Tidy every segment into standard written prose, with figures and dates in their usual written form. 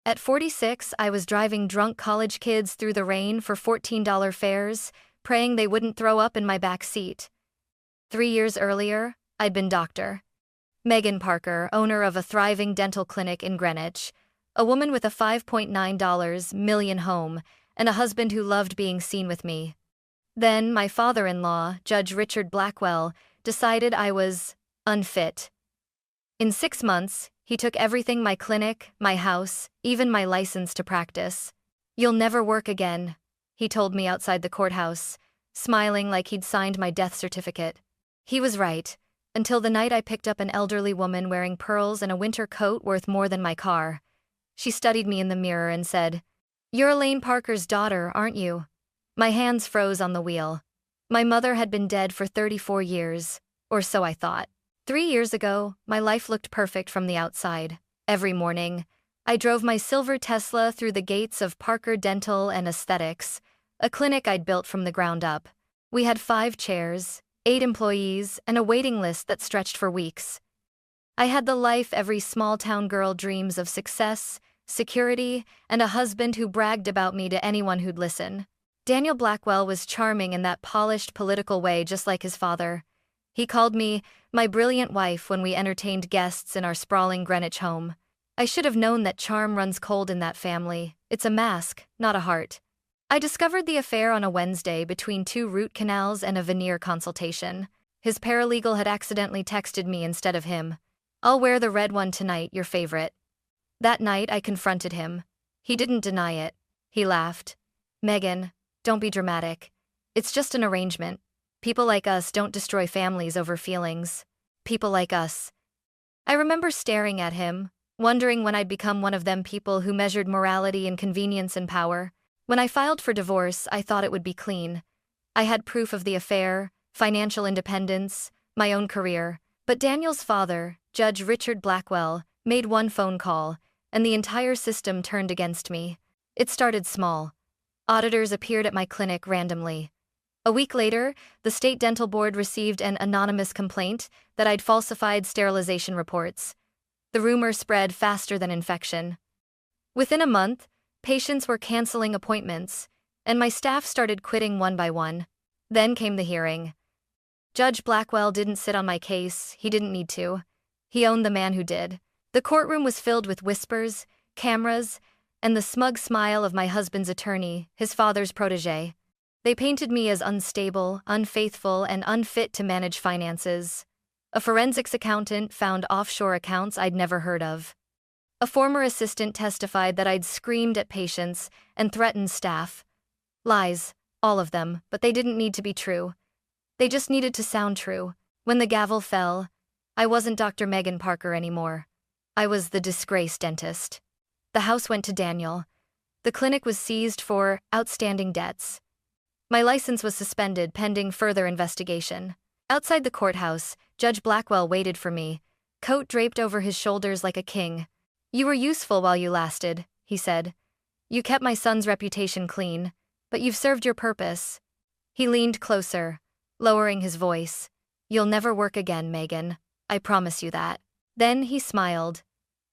At 46, I was driving drunk college kids through the rain for $14 fares, praying they wouldn't throw up in my back seat. 3 years earlier, I'd been Dr. Megan Parker, owner of a thriving dental clinic in Greenwich, a woman with a $5.9 million home, and a husband who loved being seen with me. Then, my father-in-law, Judge Richard Blackwell, decided I was unfit. In 6 months, he took everything: my clinic, my house, even my license to practice. "You'll never work again," he told me outside the courthouse, smiling like he'd signed my death certificate. He was right, until the night I picked up an elderly woman wearing pearls and a winter coat worth more than my car. She studied me in the mirror and said, "You're Elaine Parker's daughter, aren't you?" My hands froze on the wheel. My mother had been dead for 34 years, or so I thought. 3 years ago, my life looked perfect from the outside. Every morning, I drove my silver Tesla through the gates of Parker Dental and Aesthetics, a clinic I'd built from the ground up. We had 5 chairs, 8 employees, and a waiting list that stretched for weeks. I had the life every small-town girl dreams of: success, security, and a husband who bragged about me to anyone who'd listen. Daniel Blackwell was charming in that polished political way, just like his father. He called me my brilliant wife when we entertained guests in our sprawling Greenwich home. I should have known that charm runs cold in that family. It's a mask, not a heart. I discovered the affair on a Wednesday between 2 root canals and a veneer consultation. His paralegal had accidentally texted me instead of him. "I'll wear the red one tonight, your favorite." That night I confronted him. He didn't deny it. He laughed. "Megan, don't be dramatic. It's just an arrangement. People like us don't destroy families over feelings. People like us." I remember staring at him, wondering when I'd become one of them people who measured morality in convenience and power. When I filed for divorce, I thought it would be clean. I had proof of the affair, financial independence, my own career. But Daniel's father, Judge Richard Blackwell, made one phone call, and the entire system turned against me. It started small. Auditors appeared at my clinic randomly. A week later, the state dental board received an anonymous complaint that I'd falsified sterilization reports. The rumor spread faster than infection. Within a month, patients were canceling appointments, and my staff started quitting one by one. Then came the hearing. Judge Blackwell didn't sit on my case. He didn't need to. He owned the man who did. The courtroom was filled with whispers, cameras, and the smug smile of my husband's attorney, his father's protégé. They painted me as unstable, unfaithful, and unfit to manage finances. A forensics accountant found offshore accounts I'd never heard of. A former assistant testified that I'd screamed at patients and threatened staff. Lies, all of them, but they didn't need to be true. They just needed to sound true. When the gavel fell, I wasn't Dr. Megan Parker anymore. I was the disgraced dentist. The house went to Daniel. The clinic was seized for outstanding debts. My license was suspended pending further investigation. Outside the courthouse, Judge Blackwell waited for me, coat draped over his shoulders like a king. "You were useful while you lasted," he said. "You kept my son's reputation clean, but you've served your purpose." He leaned closer, lowering his voice. "You'll never work again, Megan. I promise you that." Then he smiled.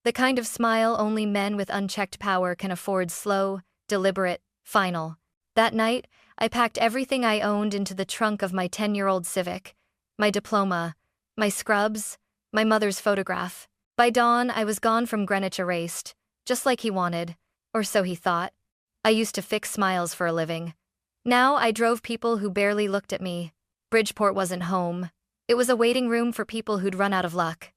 The kind of smile only men with unchecked power can afford: slow, deliberate, final. That night, I packed everything I owned into the trunk of my 10-year-old Civic. My diploma, my scrubs, my mother's photograph. By dawn, I was gone from Greenwich, erased, just like he wanted, or so he thought. I used to fix smiles for a living. Now I drove people who barely looked at me. Bridgeport wasn't home. It was a waiting room for people who'd run out of luck.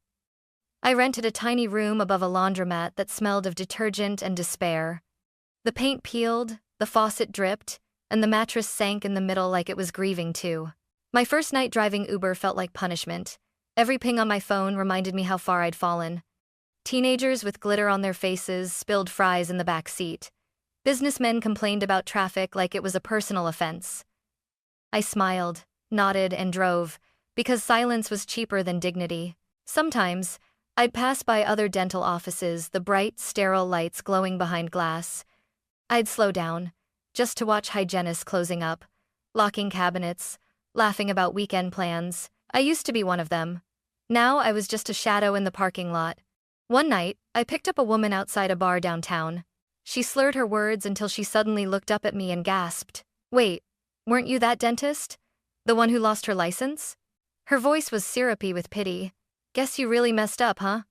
I rented a tiny room above a laundromat that smelled of detergent and despair. The paint peeled, the faucet dripped, and the mattress sank in the middle like it was grieving too. My first night driving Uber felt like punishment. Every ping on my phone reminded me how far I'd fallen. Teenagers with glitter on their faces spilled fries in the back seat. Businessmen complained about traffic like it was a personal offense. I smiled, nodded, and drove, because silence was cheaper than dignity. Sometimes, I'd pass by other dental offices, the bright, sterile lights glowing behind glass. I'd slow down, just to watch hygienists closing up, locking cabinets, laughing about weekend plans. I used to be one of them. Now I was just a shadow in the parking lot. One night, I picked up a woman outside a bar downtown. She slurred her words until she suddenly looked up at me and gasped. Wait, weren't you that dentist? The one who lost her license? Her voice was syrupy with pity. Guess you really messed up, huh?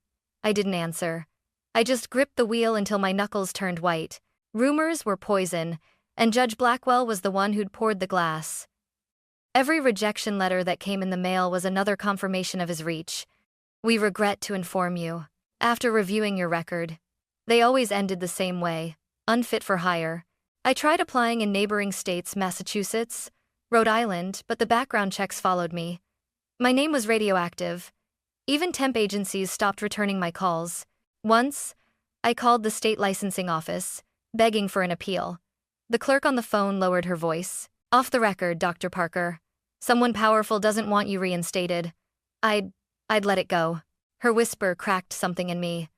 I didn't answer. I just gripped the wheel until my knuckles turned white. Rumors were poison, and Judge Blackwell was the one who'd poured the glass. Every rejection letter that came in the mail was another confirmation of his reach. We regret to inform you. After reviewing your record, they always ended the same way, unfit for hire. I tried applying in neighboring states, Massachusetts, Rhode Island, but the background checks followed me. My name was radioactive. Even temp agencies stopped returning my calls. Once, I called the state licensing office, begging for an appeal. The clerk on the phone lowered her voice. Off the record, Dr. Parker. Someone powerful doesn't want you reinstated. I'd let it go. Her whisper cracked something in me.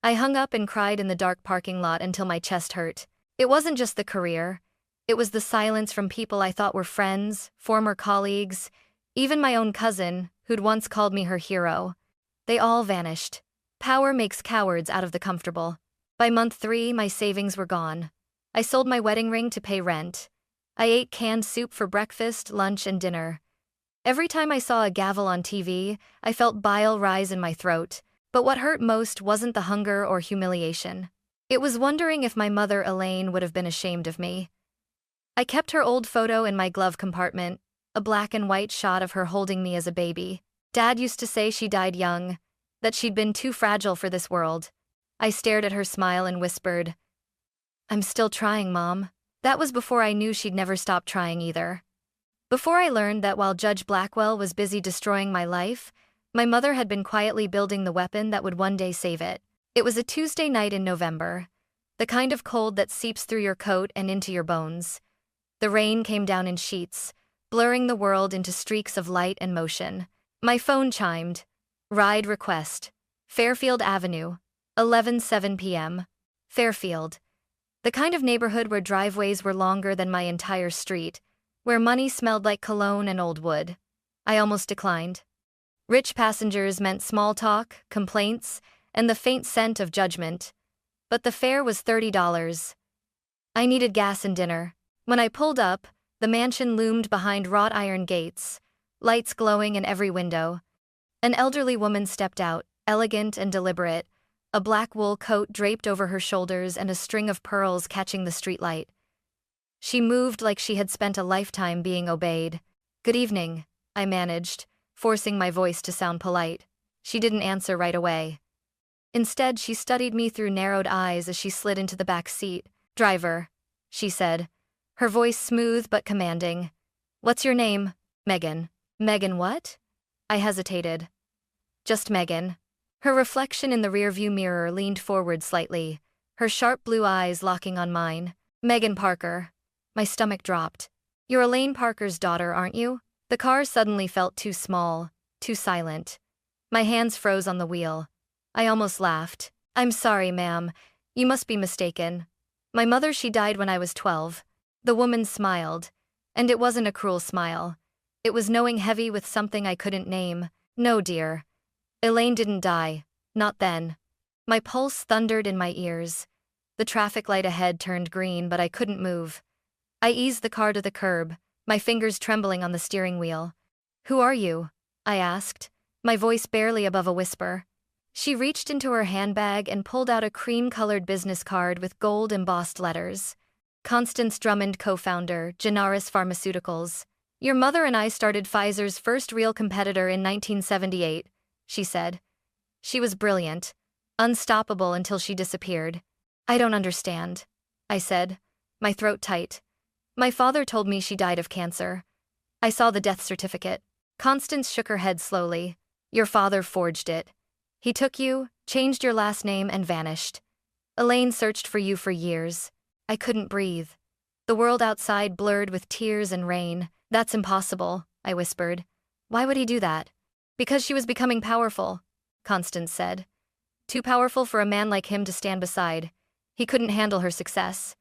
I hung up and cried in the dark parking lot until my chest hurt. It wasn't just the career. It was the silence from people I thought were friends, former colleagues, even my own cousin, who'd once called me her hero. They all vanished. Power makes cowards out of the comfortable. By month 3, my savings were gone. I sold my wedding ring to pay rent. I ate canned soup for breakfast, lunch, and dinner. Every time I saw a gavel on TV, I felt bile rise in my throat. But what hurt most wasn't the hunger or humiliation. It was wondering if my mother, Elaine, would have been ashamed of me. I kept her old photo in my glove compartment, a black and white shot of her holding me as a baby. Dad used to say she died young, that she'd been too fragile for this world. I stared at her smile and whispered, "I'm still trying, Mom." That was before I knew she'd never stop trying either. Before I learned that while Judge Blackwell was busy destroying my life, my mother had been quietly building the weapon that would one day save it. It was a Tuesday night in November, the kind of cold that seeps through your coat and into your bones. The rain came down in sheets, blurring the world into streaks of light and motion. My phone chimed. Ride request. Fairfield Avenue. 11:07 p.m. Fairfield. The kind of neighborhood where driveways were longer than my entire street, where money smelled like cologne and old wood. I almost declined. Rich passengers meant small talk, complaints, and the faint scent of judgment. But the fare was $30. I needed gas and dinner. When I pulled up, the mansion loomed behind wrought iron gates, lights glowing in every window. An elderly woman stepped out, elegant and deliberate, a black wool coat draped over her shoulders and a string of pearls catching the streetlight. She moved like she had spent a lifetime being obeyed. "Good evening," I managed, forcing my voice to sound polite. She didn't answer right away. Instead, she studied me through narrowed eyes as she slid into the back seat. "Driver," she said, her voice smooth but commanding. "What's your name?" "Megan." "Megan what?" I hesitated. "Just Megan." Her reflection in the rearview mirror leaned forward slightly, her sharp blue eyes locking on mine. "Megan Parker." My stomach dropped. "You're Elaine Parker's daughter, aren't you?" The car suddenly felt too small, too silent. My hands froze on the wheel. I almost laughed. "I'm sorry, ma'am. You must be mistaken. My mother, she died when I was 12. The woman smiled, and it wasn't a cruel smile. It was knowing heavy with something I couldn't name. "No, dear. Elaine didn't die. Not then." My pulse thundered in my ears. The traffic light ahead turned green, but I couldn't move. I eased the car to the curb, my fingers trembling on the steering wheel. "Who are you?" I asked, my voice barely above a whisper. She reached into her handbag and pulled out a cream-colored business card with gold-embossed letters. "Constance Drummond, co-founder, Genaris Pharmaceuticals. Your mother and I started Pfizer's first real competitor in 1978, she said. She was brilliant, unstoppable until she disappeared. "I don't understand," I said, my throat tight. "My father told me she died of cancer. I saw the death certificate." Constance shook her head slowly. "Your father forged it. He took you, changed your last name, and vanished. Elaine searched for you for years. I couldn't breathe. The world outside blurred with tears and rain. "That's impossible," I whispered. "Why would he do that?" "Because she was becoming powerful," Constance said. "Too powerful for a man like him to stand beside. He couldn't handle her success."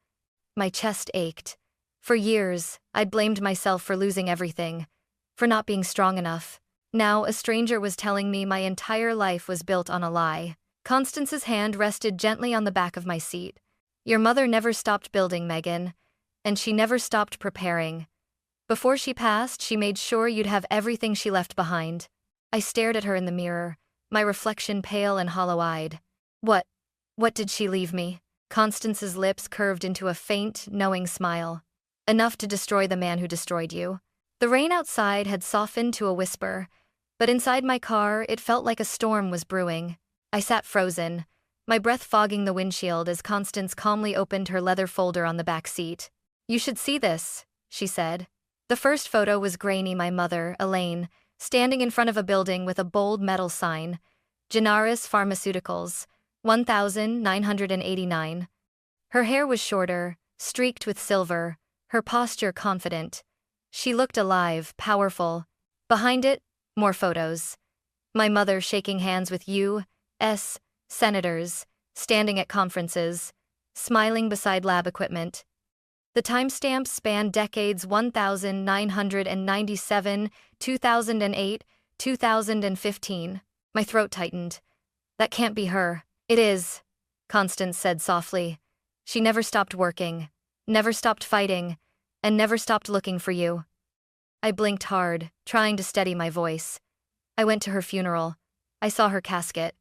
My chest ached. For years, I'd blamed myself for losing everything, for not being strong enough. Now, a stranger was telling me my entire life was built on a lie. Constance's hand rested gently on the back of my seat. Your mother never stopped building, Megan, and she never stopped preparing. Before she passed, she made sure you'd have everything she left behind. I stared at her in the mirror, my reflection pale and hollow-eyed. What did she leave me? Constance's lips curved into a faint, knowing smile. Enough to destroy the man who destroyed you. The rain outside had softened to a whisper, but inside my car, it felt like a storm was brewing. I sat frozen, my breath fogging the windshield as Constance calmly opened her leather folder on the back seat. You should see this, she said. The first photo was grainy, my mother, Elaine, standing in front of a building with a bold metal sign, Genaris Pharmaceuticals, 1989. Her hair was shorter, streaked with silver, her posture confident. She looked alive, powerful. Behind it, more photos. My mother shaking hands with U.S. senators, standing at conferences, smiling beside lab equipment. The timestamps spanned decades 1997, 2008, 2015. My throat tightened. That can't be her. It is, Constance said softly. She never stopped working, never stopped fighting, and never stopped looking for you. I blinked hard, trying to steady my voice. I went to her funeral. I saw her casket.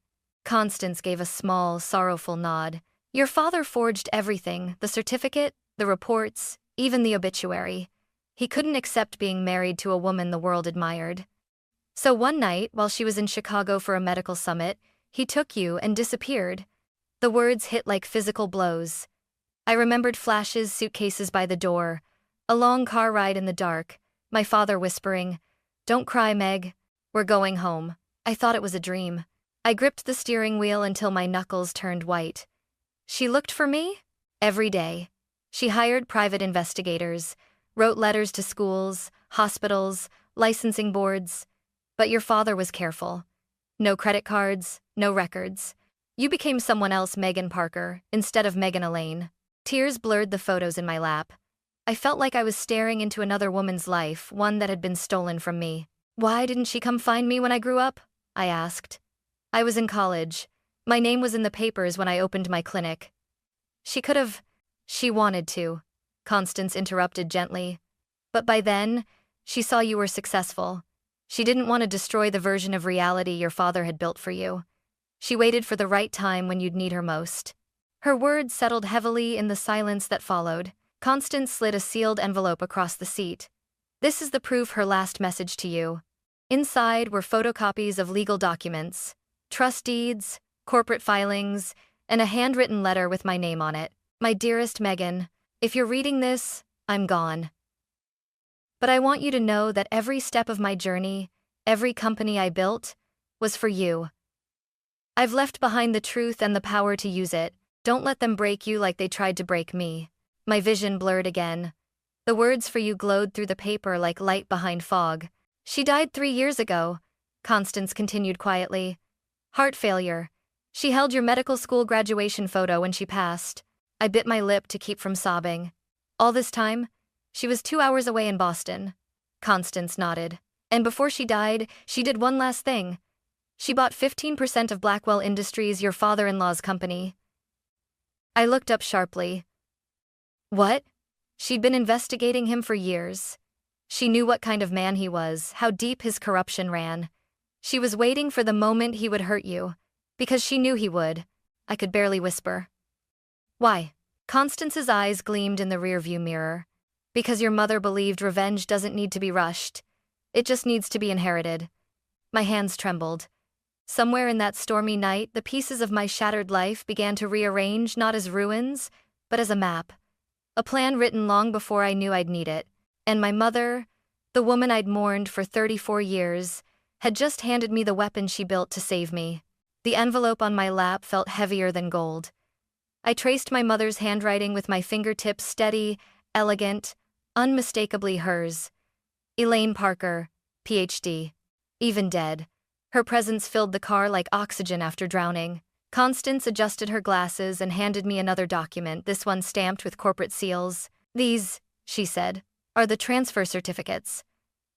Constance gave a small, sorrowful nod. Your father forged everything, the certificate, the reports, even the obituary. He couldn't accept being married to a woman the world admired. So one night, while she was in Chicago for a medical summit, he took you and disappeared. The words hit like physical blows. I remembered flashes, suitcases by the door, a long car ride in the dark, my father whispering, "Don't cry, Meg. We're going home." I thought it was a dream. I gripped the steering wheel until my knuckles turned white. She looked for me? Every day. She hired private investigators, wrote letters to schools, hospitals, licensing boards. But your father was careful. No credit cards, no records. You became someone else, Megan Parker, instead of Megan Elaine. Tears blurred the photos in my lap. I felt like I was staring into another woman's life, one that had been stolen from me. Why didn't she come find me when I grew up? I asked. I was in college. My name was in the papers when I opened my clinic. She could have. She wanted to, Constance interrupted gently. But by then, she saw you were successful. She didn't want to destroy the version of reality your father had built for you. She waited for the right time when you'd need her most. Her words settled heavily in the silence that followed. Constance slid a sealed envelope across the seat. This is the proof, her last message to you. Inside were photocopies of legal documents, trust deeds, corporate filings, and a handwritten letter with my name on it. My dearest Megan, if you're reading this, I'm gone. But I want you to know that every step of my journey, every company I built, was for you. I've left behind the truth and the power to use it. Don't let them break you like they tried to break me. My vision blurred again. The words for you glowed through the paper like light behind fog. She died 3 years ago, Constance continued quietly. Heart failure. She held your medical school graduation photo when she passed. I bit my lip to keep from sobbing. All this time, she was 2 hours away in Boston. Constance nodded. And before she died, she did one last thing. She bought 15% of Blackwell Industries, your father-in-law's company. I looked up sharply. What? She'd been investigating him for years. She knew what kind of man he was, how deep his corruption ran. She was waiting for the moment he would hurt you, because she knew he would. I could barely whisper. Why? Constance's eyes gleamed in the rearview mirror. Because your mother believed revenge doesn't need to be rushed. It just needs to be inherited. My hands trembled. Somewhere in that stormy night, the pieces of my shattered life began to rearrange, not as ruins, but as a map. A plan written long before I knew I'd need it. And my mother, the woman I'd mourned for 34 years, had just handed me the weapon she built to save me. The envelope on my lap felt heavier than gold. I traced my mother's handwriting with my fingertips, steady, elegant, unmistakably hers. Elaine Parker, Ph.D. Even dead. Her presence filled the car like oxygen after drowning. Constance adjusted her glasses and handed me another document, this one stamped with corporate seals. These, she said, are the transfer certificates.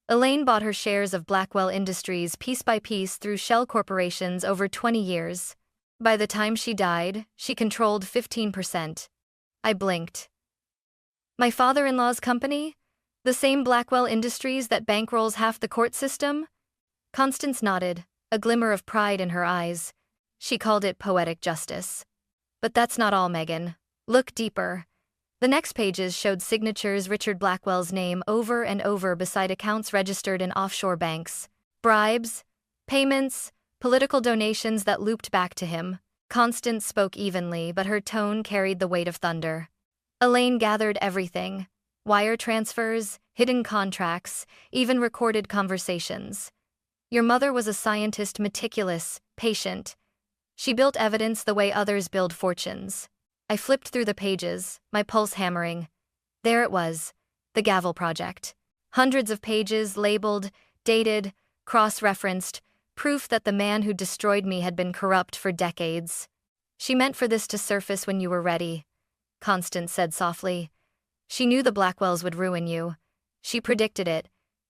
Elaine bought her shares of Blackwell Industries piece by piece through shell corporations over 20 years. By the time she died, she controlled 15%. I blinked. My father-in-law's company? The same Blackwell Industries that bankrolls half the court system? Constance nodded, a glimmer of pride in her eyes. She called it poetic justice. But that's not all, Megan. Look deeper. The next pages showed signatures Richard Blackwell's name over and over beside accounts registered in offshore banks. Bribes, payments, political donations that looped back to him. Constance spoke evenly, but her tone carried the weight of thunder. Elaine gathered everything. Wire transfers, hidden contracts, even recorded conversations. Your mother was a scientist, meticulous, patient. She built evidence the way others build fortunes. I flipped through the pages, my pulse hammering. There it was, the Gavel Project. Hundreds of pages labeled, dated, cross-referenced, proof that the man who destroyed me had been corrupt for decades. She meant for this to surface when you were ready, Constance said softly. She knew the Blackwells would ruin you. She predicted it,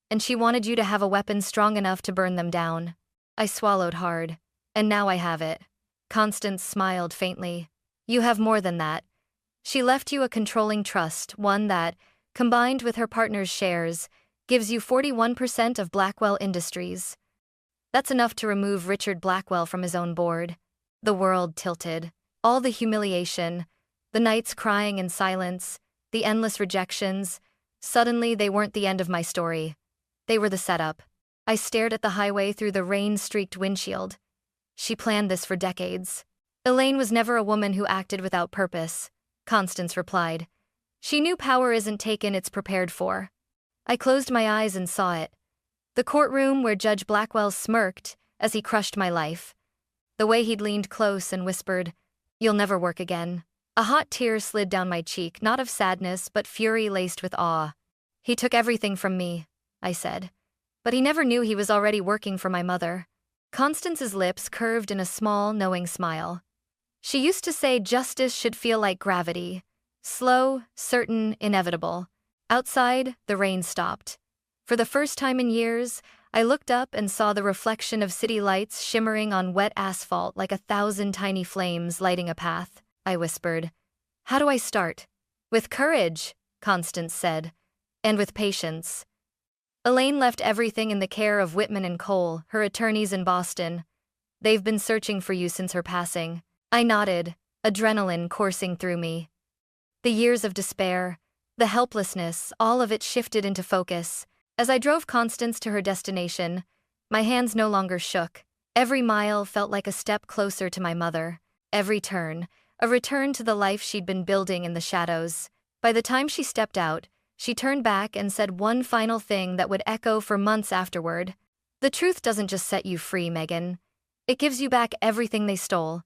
and she wanted you to have a weapon strong enough to burn them down. I swallowed hard. And now I have it. Constance smiled faintly. You have more than that. She left you a controlling trust, one that, combined with her partner's shares, gives you 41% of Blackwell Industries. That's enough to remove Richard Blackwell from his own board. The world tilted. All the humiliation, the nights crying in silence, the endless rejections, suddenly they weren't the end of my story. They were the setup. I stared at the highway through the rain-streaked windshield. She planned this for decades. Elaine was never a woman who acted without purpose, Constance replied. She knew power isn't taken, it's prepared for. I closed my eyes and saw it. The courtroom where Judge Blackwell smirked as he crushed my life. The way he'd leaned close and whispered, "You'll never work again." A hot tear slid down my cheek, not of sadness but fury laced with awe. He took everything from me, I said. But he never knew he was already working for my mother. Constance's lips curved in a small, knowing smile. She used to say justice should feel like gravity. Slow, certain, inevitable. Outside, the rain stopped. For the first time in years, I looked up and saw the reflection of city lights shimmering on wet asphalt like 1,000 tiny flames lighting a path. I whispered. How do I start? With courage, Constance said. And with patience. Elaine left everything in the care of Whitman and Cole, her attorneys in Boston. They've been searching for you since her passing. I nodded, adrenaline coursing through me. The years of despair, the helplessness, all of it shifted into focus. As I drove Constance to her destination, my hands no longer shook. Every mile felt like a step closer to my mother. Every turn, a return to the life she'd been building in the shadows. By the time she stepped out, she turned back and said one final thing that would echo for months afterward. The truth doesn't just set you free, Megan. It gives you back everything they stole.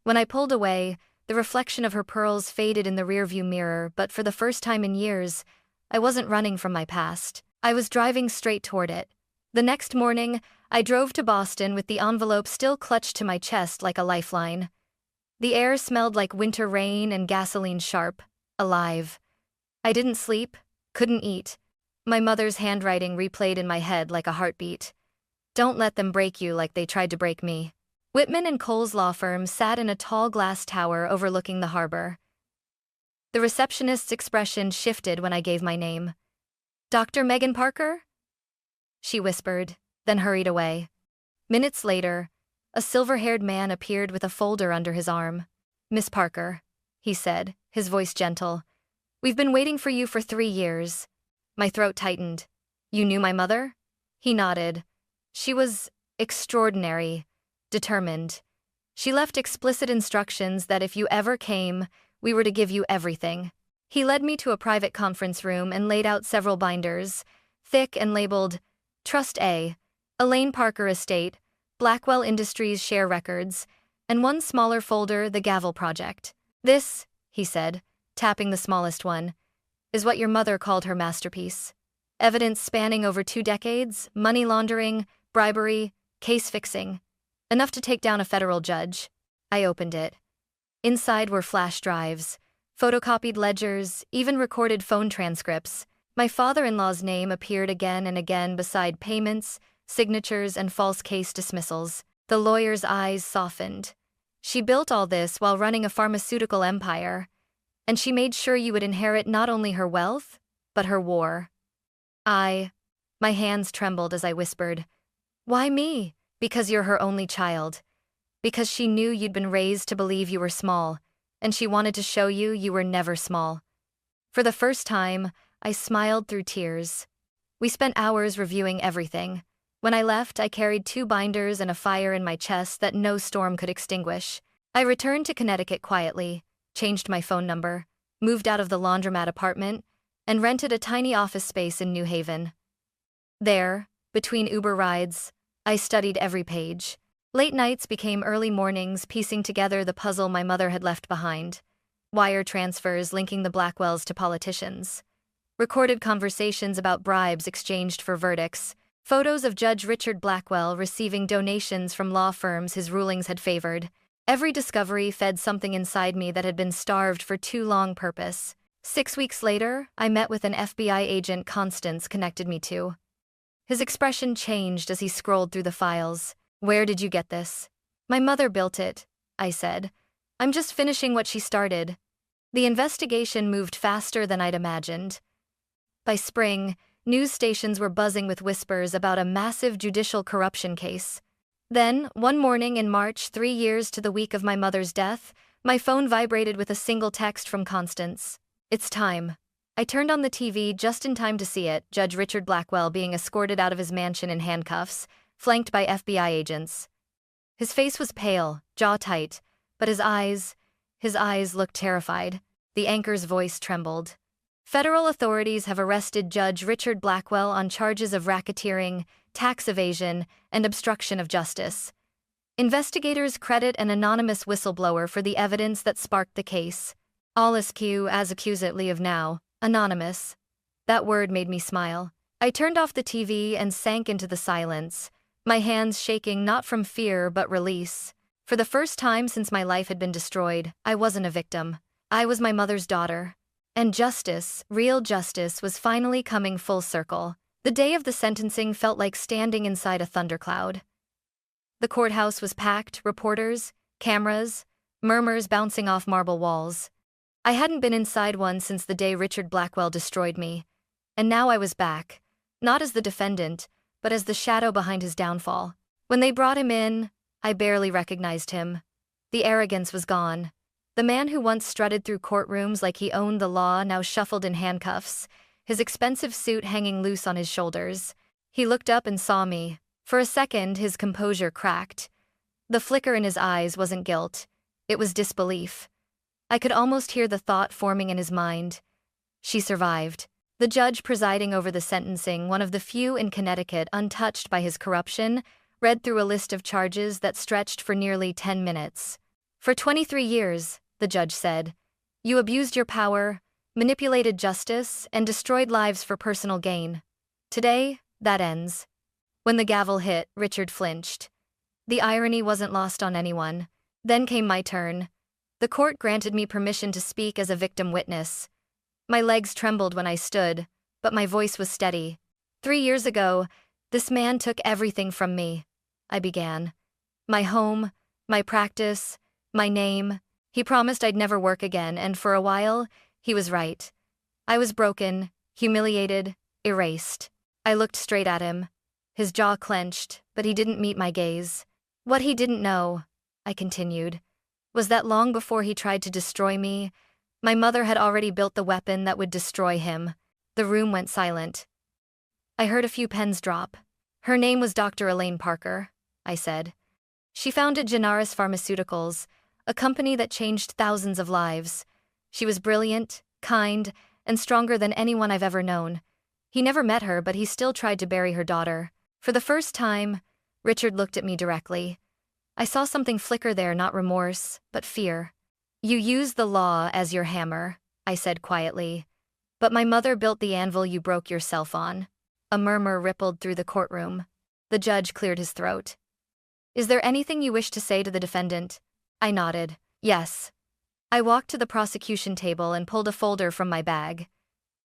When I pulled away, the reflection of her pearls faded in the rearview mirror, but for the first time in years, I wasn't running from my past. I was driving straight toward it. The next morning, I drove to Boston with the envelope still clutched to my chest like a lifeline. The air smelled like winter rain and gasoline sharp, alive. I didn't sleep, couldn't eat. My mother's handwriting replayed in my head like a heartbeat. Don't let them break you like they tried to break me. Whitman and Cole's law firm sat in a tall glass tower overlooking the harbor. The receptionist's expression shifted when I gave my name. Dr. Megan Parker? She whispered, then hurried away. Minutes later, a silver-haired man appeared with a folder under his arm. Miss Parker, he said, his voice gentle. We've been waiting for you for 3 years. My throat tightened. You knew my mother? He nodded. She was extraordinary, determined. She left explicit instructions that if you ever came, we were to give you everything. He led me to a private conference room and laid out several binders, thick and labeled, Trust A, Elaine Parker Estate, Blackwell Industries Share Records, and one smaller folder, the Gavel Project. This, he said, tapping the smallest one, is what your mother called her masterpiece. Evidence spanning over 2 decades, money laundering, bribery, case fixing. Enough to take down a federal judge. I opened it. Inside were flash drives, photocopied ledgers, even recorded phone transcripts. My father-in-law's name appeared again and again beside payments, signatures, and false case dismissals. The lawyer's eyes softened. She built all this while running a pharmaceutical empire, and she made sure you would inherit not only her wealth, but her war. My hands trembled as I whispered, "Why me?" "Because you're her only child. Because she knew you'd been raised to believe you were small, and she wanted to show you you were never small." For the first time, I smiled through tears. We spent hours reviewing everything. When I left, I carried 2 binders and a fire in my chest that no storm could extinguish. I returned to Connecticut quietly, changed my phone number, moved out of the laundromat apartment, and rented a tiny office space in New Haven. There, between Uber rides, I studied every page. Late nights became early mornings, piecing together the puzzle my mother had left behind. Wire transfers linking the Blackwells to politicians. Recorded conversations about bribes exchanged for verdicts. Photos of Judge Richard Blackwell receiving donations from law firms his rulings had favored. Every discovery fed something inside me that had been starved for too long purpose. 6 weeks later, I met with an FBI agent Constance connected me to. His expression changed as he scrolled through the files. "Where did you get this?" "My mother built it," I said. "I'm just finishing what she started." The investigation moved faster than I'd imagined. By spring, news stations were buzzing with whispers about a massive judicial corruption case. Then, one morning in March, 3 years to the week of my mother's death, my phone vibrated with a single text from Constance. "It's time." I turned on the TV just in time to see it, Judge Richard Blackwell being escorted out of his mansion in handcuffs, flanked by FBI agents. His face was pale, jaw tight, but his eyes looked terrified. The anchor's voice trembled. "Federal authorities have arrested Judge Richard Blackwell on charges of racketeering, tax evasion, and obstruction of justice. Investigators credit an anonymous whistleblower for the evidence that sparked the case. All askew as accurately of now. Anonymous." That word made me smile. I turned off the TV and sank into the silence, my hands shaking not from fear but release. For the first time since my life had been destroyed, I wasn't a victim. I was my mother's daughter. And justice, real justice, was finally coming full circle. The day of the sentencing felt like standing inside a thundercloud. The courthouse was packed, reporters, cameras, murmurs bouncing off marble walls. I hadn't been inside one since the day Richard Blackwell destroyed me. And now I was back, not as the defendant, but as the shadow behind his downfall. When they brought him in, I barely recognized him. The arrogance was gone. The man who once strutted through courtrooms like he owned the law now shuffled in handcuffs, his expensive suit hanging loose on his shoulders. He looked up and saw me. For a second, his composure cracked. The flicker in his eyes wasn't guilt. It was disbelief. I could almost hear the thought forming in his mind. She survived. The judge presiding over the sentencing, one of the few in Connecticut untouched by his corruption, read through a list of charges that stretched for nearly 10 minutes. "For 23 years, the judge said, "you abused your power, manipulated justice, and destroyed lives for personal gain. Today, that ends." When the gavel hit, Richard flinched. The irony wasn't lost on anyone. Then came my turn. The court granted me permission to speak as a victim witness. My legs trembled when I stood, but my voice was steady. 3 years ago, this man took everything from me, I began. My home, my practice, my name. He promised I'd never work again, and for a while, he was right. I was broken, humiliated, erased. I looked straight at him. His jaw clenched, but he didn't meet my gaze. "What he didn't know," I continued, "was that long before he tried to destroy me, my mother had already built the weapon that would destroy him." The room went silent. I heard a few pens drop. "Her name was Dr. Elaine Parker," I said. "She founded Genaris Pharmaceuticals, a company that changed thousands of lives. She was brilliant, kind, and stronger than anyone I've ever known. He never met her, but he still tried to bury her daughter." For the first time, Richard looked at me directly. I saw something flicker there, not remorse, but fear. "You used the law as your hammer," I said quietly. "But my mother built the anvil you broke yourself on." A murmur rippled through the courtroom. The judge cleared his throat. "Is there anything you wish to say to the defendant?" I nodded. "Yes." I walked to the prosecution table and pulled a folder from my bag.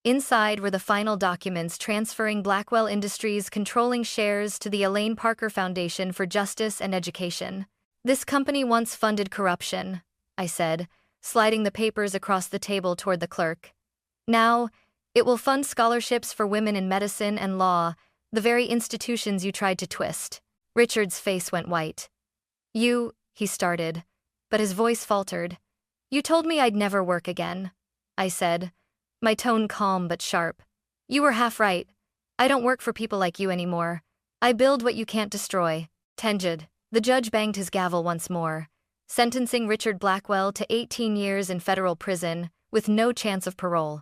Inside were the final documents transferring Blackwell Industries' controlling shares to the Elaine Parker Foundation for Justice and Education. This company once funded corruption, I said, sliding the papers across the table toward the clerk. Now, it will fund scholarships for women in medicine and law, the very institutions you tried to twist. Richard's face went white. He started, but his voice faltered. You told me I'd never work again, I said, my tone calm but sharp. You were half right. I don't work for people like you anymore. I build what you can't destroy. Tenged. The judge banged his gavel once more, sentencing Richard Blackwell to 18 years in federal prison with no chance of parole.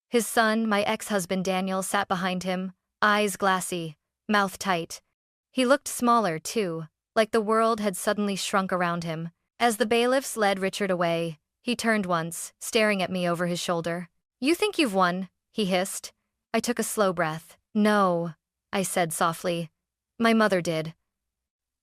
His son, my ex-husband Daniel, sat behind him, eyes glassy, mouth tight. He looked smaller, too, like the world had suddenly shrunk around him. As the bailiffs led Richard away, he turned once, staring at me over his shoulder. You think you've won, he hissed. I took a slow breath. No, I said softly. My mother did.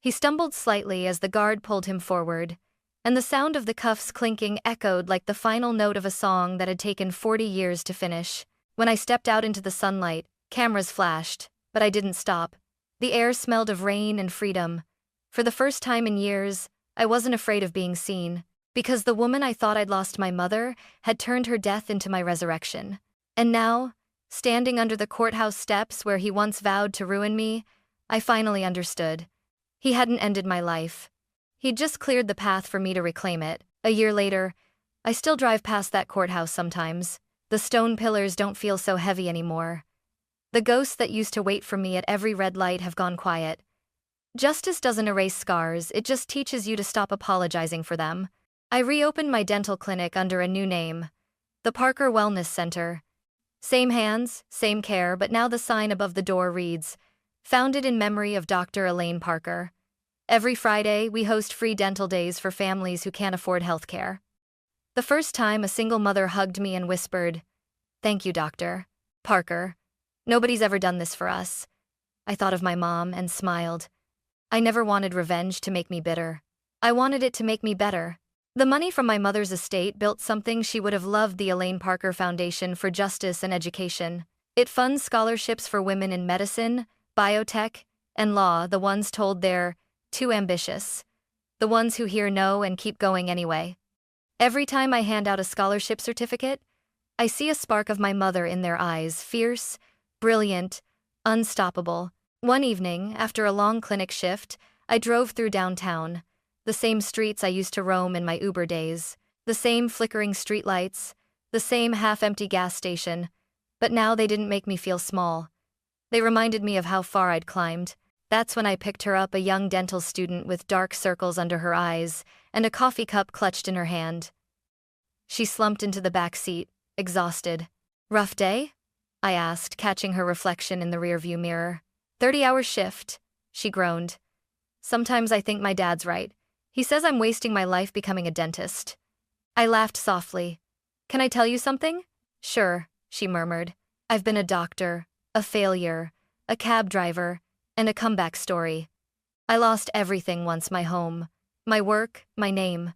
He stumbled slightly as the guard pulled him forward, and the sound of the cuffs clinking echoed like the final note of a song that had taken 40 years to finish. When I stepped out into the sunlight, cameras flashed, but I didn't stop. The air smelled of rain and freedom. For the first time in years, I wasn't afraid of being seen, because the woman I thought I'd lost, my mother, had turned her death into my resurrection. And now, standing under the courthouse steps where he once vowed to ruin me, I finally understood. He hadn't ended my life. He'd just cleared the path for me to reclaim it. A year later, I still drive past that courthouse sometimes. The stone pillars don't feel so heavy anymore. The ghosts that used to wait for me at every red light have gone quiet. Justice doesn't erase scars, it just teaches you to stop apologizing for them. I reopened my dental clinic under a new name, the Parker Wellness Center. Same hands, same care, but now the sign above the door reads, founded in memory of Dr. Elaine Parker. Every Friday, we host free dental days for families who can't afford healthcare. The first time, a single mother hugged me and whispered, "Thank you, Dr. Parker. Nobody's ever done this for us." I thought of my mom and smiled. I never wanted revenge to make me bitter. I wanted it to make me better. The money from my mother's estate built something she would have loved, the Elaine Parker Foundation for Justice and Education. It funds scholarships for women in medicine, biotech, and law, the ones told they're too ambitious, the ones who hear no and keep going anyway. Every time I hand out a scholarship certificate, I see a spark of my mother in their eyes, fierce, brilliant, unstoppable. One evening, after a long clinic shift, I drove through downtown, the same streets I used to roam in my Uber days, the same flickering streetlights, the same half-empty gas station, but now they didn't make me feel small. They reminded me of how far I'd climbed. That's when I picked her up, a young dental student with dark circles under her eyes and a coffee cup clutched in her hand. She slumped into the back seat, exhausted. Rough day? I asked, catching her reflection in the rearview mirror. 30-hour shift, she groaned. Sometimes I think my dad's right. He says I'm wasting my life becoming a dentist. I laughed softly. Can I tell you something? Sure, she murmured. I've been a doctor, a failure, a cab driver, and a comeback story. I lost everything once, my home, my work, my name.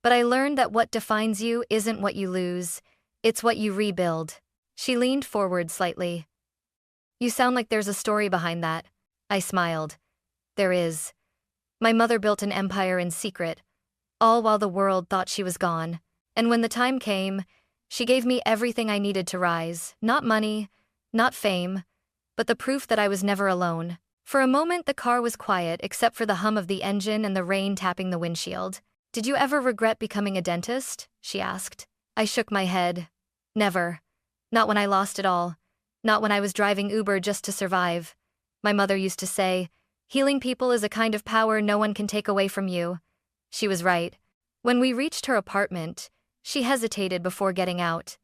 But I learned that what defines you isn't what you lose, it's what you rebuild. She leaned forward slightly. You sound like there's a story behind that. I smiled. There is. My mother built an empire in secret, all while the world thought she was gone. And when the time came, she gave me everything I needed to rise. Not money, not fame, but the proof that I was never alone. For a moment the car was quiet except for the hum of the engine and the rain tapping the windshield. Did you ever regret becoming a dentist? She asked. I shook my head. Never. Not when I lost it all. Not when I was driving Uber just to survive. My mother used to say, healing people is a kind of power no one can take away from you. She was right. When we reached her apartment, she hesitated before getting out.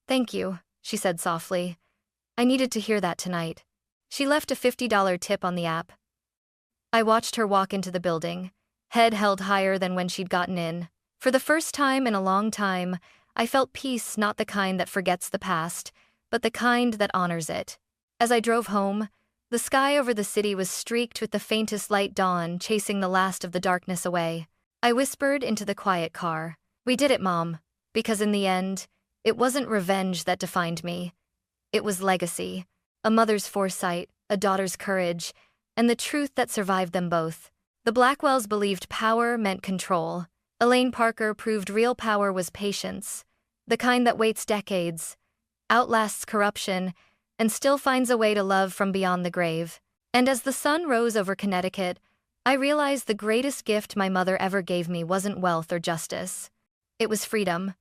Thank you, she said softly. I needed to hear that tonight. She left a $50 tip on the app. I watched her walk into the building, head held higher than when she'd gotten in. For the first time in a long time, I felt peace, not the kind that forgets the past, but the kind that honors it. As I drove home, the sky over the city was streaked with the faintest light dawn chasing the last of the darkness away. I whispered into the quiet car, "We did it, Mom," because in the end, it wasn't revenge that defined me. It was legacy, a mother's foresight, a daughter's courage, and the truth that survived them both. The Blackwells believed power meant control. Elaine Parker proved real power was patience, the kind that waits decades, outlasts corruption, and still finds a way to love from beyond the grave. And as the sun rose over Connecticut, I realized the greatest gift my mother ever gave me wasn't wealth or justice. It was freedom.